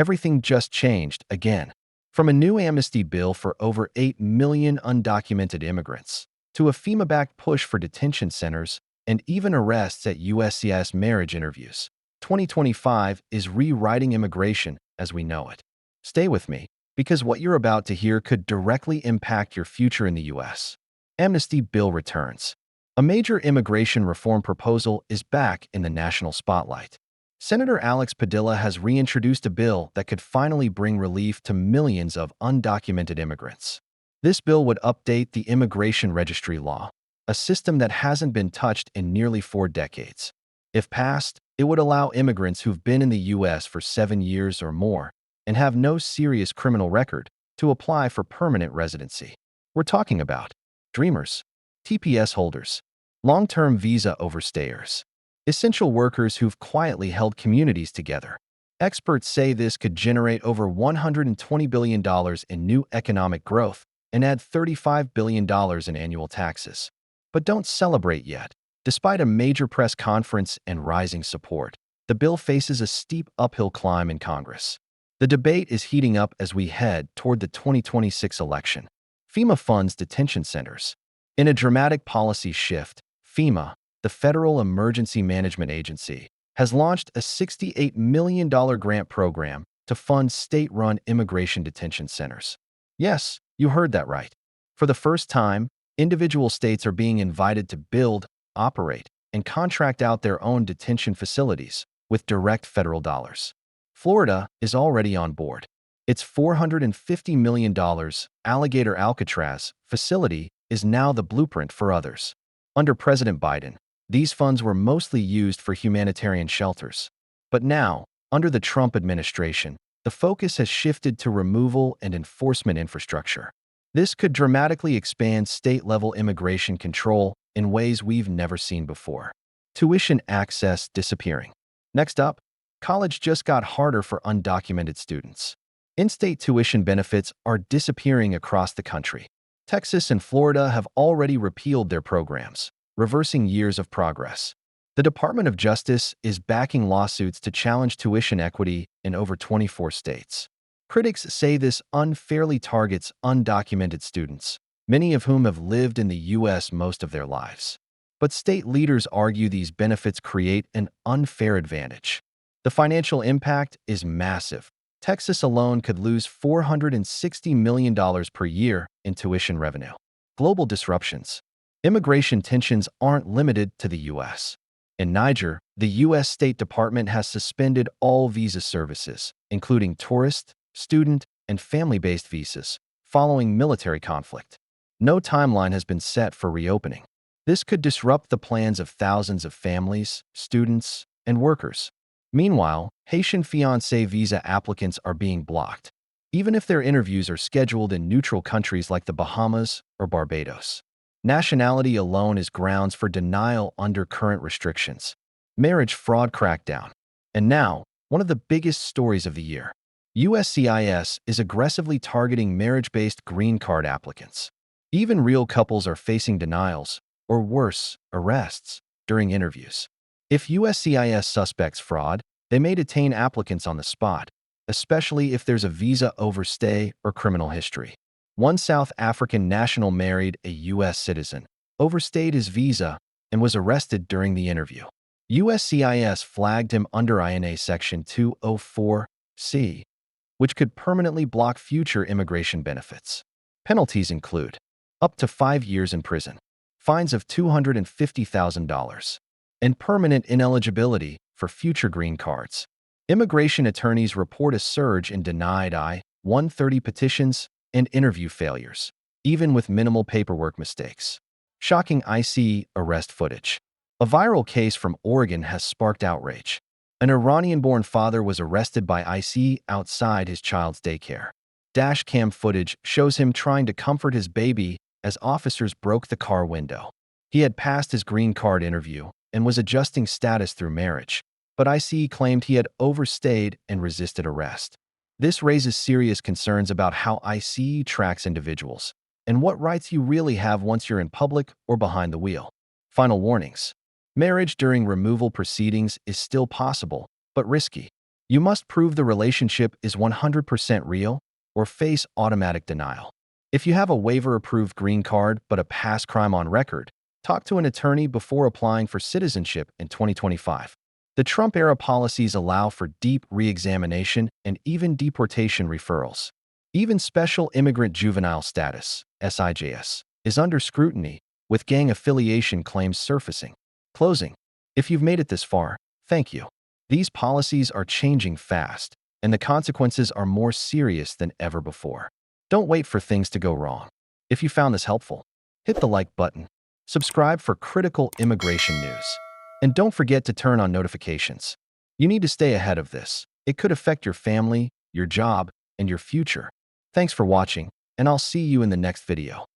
everything just changed again. From a new amnesty bill for over 8 million undocumented immigrants, to a FEMA-backed push for detention centers, and even arrests at USCIS marriage interviews, 2025 is rewriting immigration as we know it. Stay with me, because what you're about to hear could directly impact your future in the U.S. Amnesty bill returns. A major immigration reform proposal is back in the national spotlight. Senator Alex Padilla has reintroduced a bill that could finally bring relief to millions of undocumented immigrants. This bill would update the immigration registry law, a system that hasn't been touched in nearly 4 decades. If passed, it would allow immigrants who've been in the U.S. for 7 years or more and have no serious criminal record to apply for permanent residency. We're talking about dreamers, TPS holders, long-term visa overstayers, essential workers who've quietly held communities together. Experts say this could generate over $120 billion in new economic growth and add $35 billion in annual taxes. But don't celebrate yet. Despite a major press conference and rising support, the bill faces a steep uphill climb in Congress. The debate is heating up as we head toward the 2026 election. FEMA funds detention centers. In a dramatic policy shift, FEMA, the Federal Emergency Management Agency, has launched a $68 million grant program to fund state-run immigration detention centers. Yes, you heard that right. For the first time, individual states are being invited to build, operate, and contract out their own detention facilities with direct federal dollars. Florida is already on board. Its $450 million Alligator Alcatraz facility is now the blueprint for others. Under President Biden, these funds were mostly used for humanitarian shelters. But now, under the Trump administration, the focus has shifted to removal and enforcement infrastructure. This could dramatically expand state-level immigration control in ways we've never seen before. Tuition access disappearing. Next up, college just got harder for undocumented students. In-state tuition benefits are disappearing across the country. Texas and Florida have already repealed their programs, reversing years of progress. The Department of Justice is backing lawsuits to challenge tuition equity in over 24 states. Critics say this unfairly targets undocumented students, many of whom have lived in the U.S. most of their lives. But state leaders argue these benefits create an unfair advantage. The financial impact is massive. Texas alone could lose $460 million per year in tuition revenue. Global disruptions. Immigration tensions aren't limited to the U.S. In Niger, the U.S. State Department has suspended all visa services, including tourist, student, and family-based visas, following military conflict. No timeline has been set for reopening. This could disrupt the plans of thousands of families, students, and workers. Meanwhile, Haitian fiancé visa applicants are being blocked, even if their interviews are scheduled in neutral countries like the Bahamas or Barbados. Nationality alone is grounds for denial under current restrictions. Marriage fraud crackdown. And now, one of the biggest stories of the year. USCIS is aggressively targeting marriage-based green card applicants. Even real couples are facing denials, or worse, arrests, during interviews. If USCIS suspects fraud, they may detain applicants on the spot, especially if there's a visa overstay or criminal history. One South African national married a U.S. citizen, overstayed his visa, and was arrested during the interview. USCIS flagged him under INA Section 204C, which could permanently block future immigration benefits. Penalties include up to 5 years in prison, fines of $250,000, and permanent ineligibility for future green cards. Immigration attorneys report a surge in denied I-130 petitions and interview failures, even with minimal paperwork mistakes. Shocking ICE arrest footage. A viral case from Oregon has sparked outrage. An Iranian-born father was arrested by ICE outside his child's daycare. Dashcam footage shows him trying to comfort his baby as officers broke the car window. He had passed his green card interview and was adjusting status through marriage, but ICE claimed he had overstayed and resisted arrest. This raises serious concerns about how ICE tracks individuals and what rights you really have once you're in public or behind the wheel. Final warnings. Marriage during removal proceedings is still possible, but risky. You must prove the relationship is 100% real or face automatic denial. If you have a waiver-approved green card but a past crime on record, talk to an attorney before applying for citizenship in 2025. The Trump-era policies allow for deep re-examination and even deportation referrals. Even Special Immigrant Juvenile Status, SIJS, is under scrutiny, with gang affiliation claims surfacing. Closing. If you've made it this far, thank you. These policies are changing fast, and the consequences are more serious than ever before. Don't wait for things to go wrong. If you found this helpful, hit the like button, subscribe for critical immigration news, and don't forget to turn on notifications. You need to stay ahead of this. It could affect your family, your job, and your future. Thanks for watching, and I'll see you in the next video.